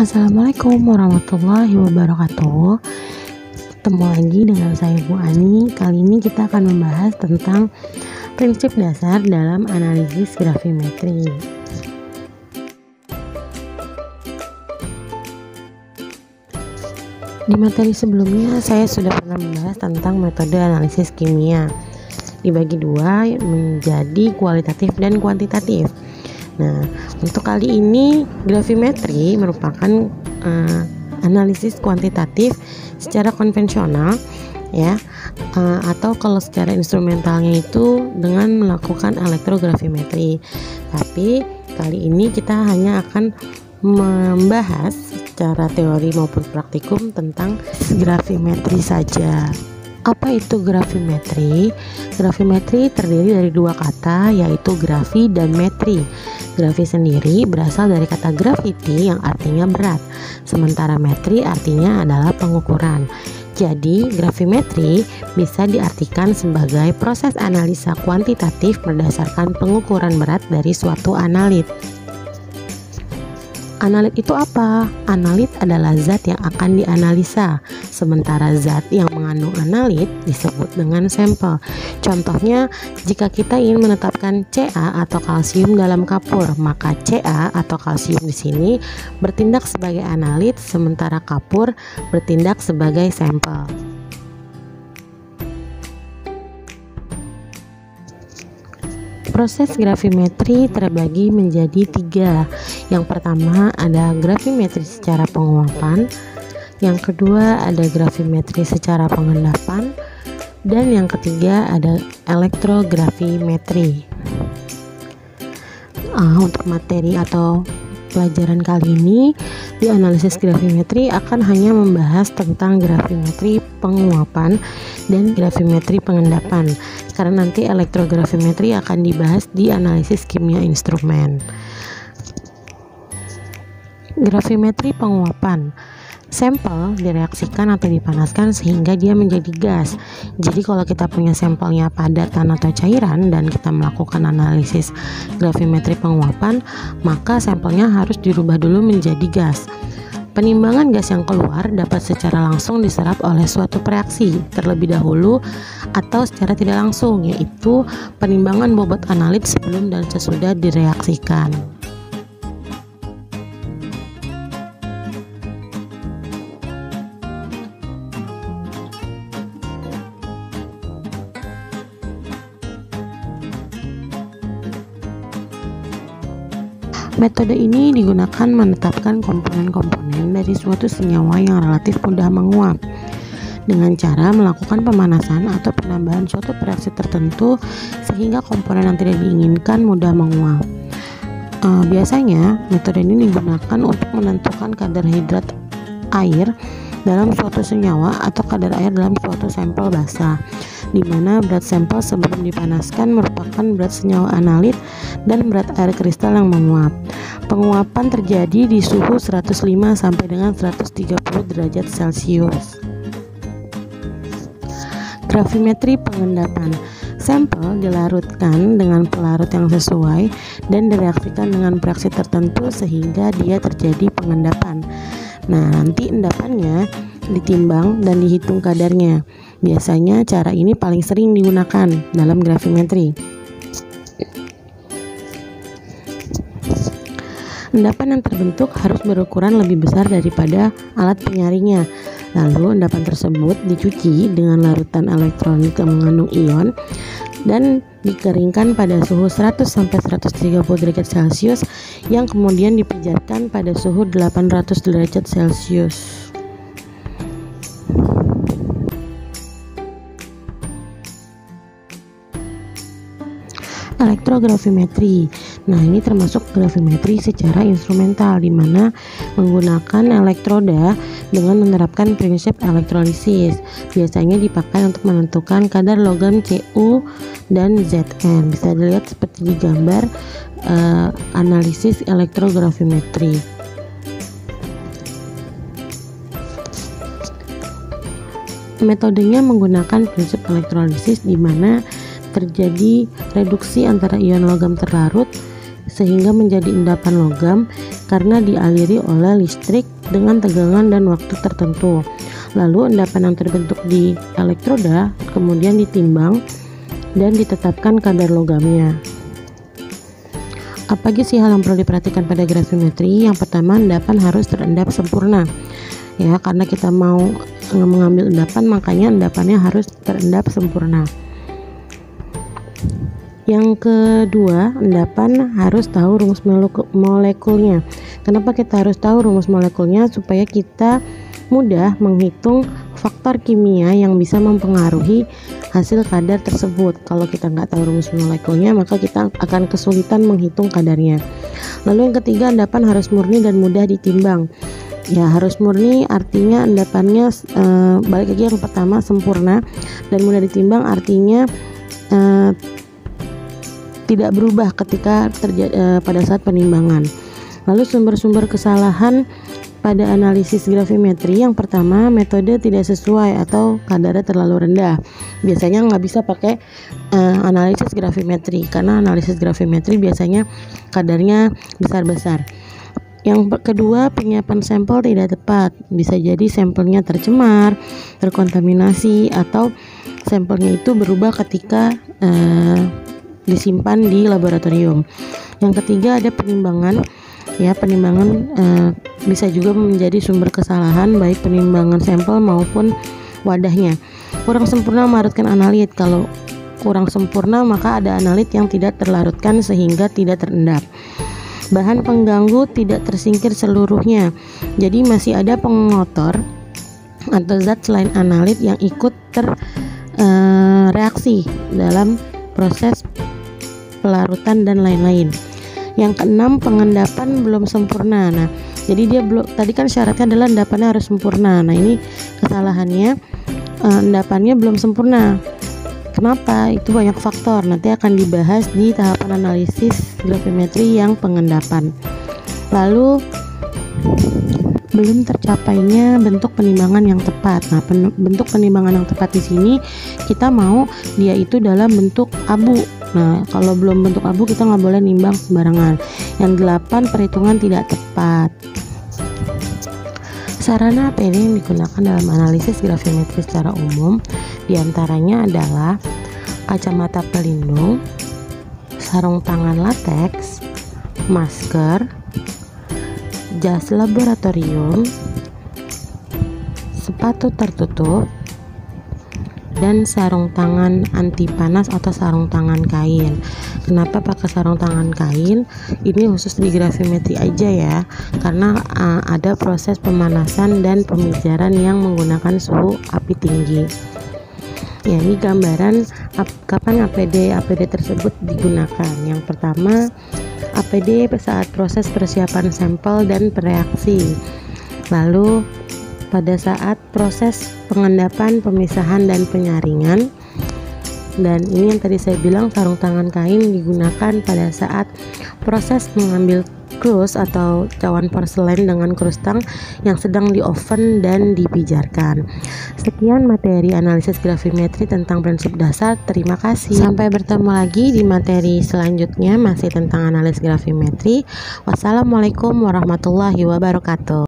Assalamualaikum warahmatullahi wabarakatuh. Ketemu lagi dengan saya Bu Ani. Kali ini kita akan membahas tentang prinsip dasar dalam analisis grafimetri. Di materi sebelumnya saya sudah pernah membahas tentang metode analisis kimia. Dibagi dua menjadi kualitatif dan kuantitatif. Nah, untuk kali ini grafimetri merupakan analisis kuantitatif secara konvensional, ya, atau kalau secara instrumentalnya itu dengan melakukan elektrografimetri. Tapi kali ini kita hanya akan membahas secara teori maupun praktikum tentang grafimetri saja. Apa itu grafimetri? Grafimetri terdiri dari dua kata, yaitu grafi dan metri. Grafi sendiri berasal dari kata gravity yang artinya berat, sementara metri artinya adalah pengukuran. Jadi, grafimetri bisa diartikan sebagai proses analisa kuantitatif berdasarkan pengukuran berat dari suatu analit. Analit itu apa? Analit adalah zat yang akan dianalisa, sementara zat yang mengandung analit disebut dengan sampel. Contohnya, jika kita ingin menetapkan Ca atau kalsium dalam kapur, maka Ca atau kalsium di sini bertindak sebagai analit, sementara kapur bertindak sebagai sampel. Proses grafimetri terbagi menjadi tiga. Yang pertama ada grafimetri secara penguapan, yang kedua ada grafimetri secara pengendapan, dan yang ketiga ada elektrografimetri. Untuk materi atau pelajaran kali ini di analisis grafimetri akan hanya membahas tentang grafimetri penguapan dan grafimetri pengendapan, karena nanti elektrografimetri akan dibahas di analisis kimia instrumen. Grafimetri penguapan, sampel direaksikan atau dipanaskan sehingga dia menjadi gas. Jadi kalau kita punya sampelnya padatan atau cairan dan kita melakukan analisis grafimetri penguapan, maka sampelnya harus dirubah dulu menjadi gas. Penimbangan gas yang keluar dapat secara langsung diserap oleh suatu reaksi terlebih dahulu atau secara tidak langsung, yaitu penimbangan bobot analit sebelum dan sesudah direaksikan. Metode ini digunakan menetapkan komponen-komponen dari suatu senyawa yang relatif mudah menguap dengan cara melakukan pemanasan atau penambahan suatu reaksi tertentu sehingga komponen yang tidak diinginkan mudah menguap. Biasanya metode ini digunakan untuk menentukan kadar hidrat air dalam suatu senyawa atau kadar air dalam suatu sampel basah, di mana berat sampel sebelum dipanaskan merupakan berat senyawa analit dan berat air kristal yang menguap. Penguapan terjadi di suhu 105 sampai dengan 130 derajat Celcius. Grafimetri pengendapan, sampel dilarutkan dengan pelarut yang sesuai dan direaksikan dengan reaksi tertentu sehingga dia terjadi pengendapan. Nah, nanti endapannya ditimbang dan dihitung kadarnya. Biasanya cara ini paling sering digunakan dalam grafimetri. Endapan yang terbentuk harus berukuran lebih besar daripada alat penyaringnya. Lalu endapan tersebut dicuci dengan larutan elektrolit yang mengandung ion dan dikeringkan pada suhu 100 sampai 130 derajat Celcius yang kemudian dipijatkan pada suhu 800 derajat Celcius. Elektrografimetri. Nah, ini termasuk grafimetri secara instrumental, di mana menggunakan elektroda dengan menerapkan prinsip elektrolisis. Biasanya dipakai untuk menentukan kadar logam Cu dan Zn. Bisa dilihat seperti di gambar analisis elektrografimetri. Metodenya menggunakan prinsip elektrolisis, di mana terjadi reduksi antara ion logam terlarut sehingga menjadi endapan logam karena dialiri oleh listrik dengan tegangan dan waktu tertentu. Lalu endapan yang terbentuk di elektroda kemudian ditimbang dan ditetapkan kadar logamnya. Apa aja sih hal yang perlu diperhatikan pada gravimetri? Yang pertama, endapan harus terendap sempurna. Ya, karena kita mau mengambil endapan, makanya endapannya harus terendap sempurna. Yang kedua, endapan harus tahu rumus molekulnya. Kenapa kita harus tahu rumus molekulnya? Supaya kita mudah menghitung faktor kimia yang bisa mempengaruhi hasil kadar tersebut. Kalau kita nggak tahu rumus molekulnya, maka kita akan kesulitan menghitung kadarnya. Lalu yang ketiga, endapan harus murni dan mudah ditimbang. Ya, harus murni artinya endapannya balik lagi yang pertama, sempurna, dan mudah ditimbang artinya tidak berubah ketika pada saat penimbangan. Lalu sumber-sumber kesalahan pada analisis gravimetri, yang pertama, metode tidak sesuai atau kadarnya terlalu rendah. Biasanya nggak bisa pakai analisis gravimetri, karena analisis gravimetri biasanya kadarnya besar-besar. Yang kedua, penyiapan sampel tidak tepat. Bisa jadi sampelnya tercemar, terkontaminasi, atau sampelnya itu berubah ketika disimpan di laboratorium. Yang ketiga, ada penimbangan. Ya, penimbangan bisa juga menjadi sumber kesalahan, baik penimbangan sampel maupun wadahnya. Kurang sempurna melarutkan analit. Kalau kurang sempurna, maka ada analit yang tidak terlarutkan sehingga tidak terendap. Bahan pengganggu tidak tersingkir seluruhnya. Jadi masih ada pengotor atau zat selain analit yang ikut reaksi dalam proses pelarutan dan lain-lain. Yang keenam, pengendapan belum sempurna. Nah, jadi dia belum, tadi kan syaratnya adalah endapannya harus sempurna. Nah, ini kesalahannya, endapannya belum sempurna. Kenapa? Itu banyak faktor. Nanti akan dibahas di tahapan analisis gravimetri yang pengendapan. Lalu belum tercapainya bentuk penimbangan yang tepat. Nah, bentuk penimbangan yang tepat di sini kita mau dia itu dalam bentuk abu. Nah, kalau belum bentuk abu, kita nggak boleh nimbang sembarangan. Yang 8, perhitungan tidak tepat. Sarana APD yang digunakan dalam analisis gravimetri secara umum diantaranya adalah kacamata pelindung, sarung tangan lateks, masker, jas laboratorium, sepatu tertutup, dan sarung tangan anti panas atau sarung tangan kain. Kenapa pakai sarung tangan kain? Ini khusus di gravimetri aja ya, karena ada proses pemanasan dan pemijaran yang menggunakan suhu api tinggi. Ya, ini gambaran kapan APD tersebut digunakan. Yang pertama, APD saat proses persiapan sampel dan bereaksi. Lalu pada saat proses pengendapan, pemisahan, dan penyaringan. Dan ini yang tadi saya bilang, sarung tangan kain digunakan pada saat proses mengambil krus atau cawan porselen dengan krustang yang sedang di oven dan dipijarkan. Sekian materi analisis gravimetri tentang prinsip dasar. Terima kasih. Sampai bertemu lagi di materi selanjutnya masih tentang analisis gravimetri. Wassalamualaikum warahmatullahi wabarakatuh.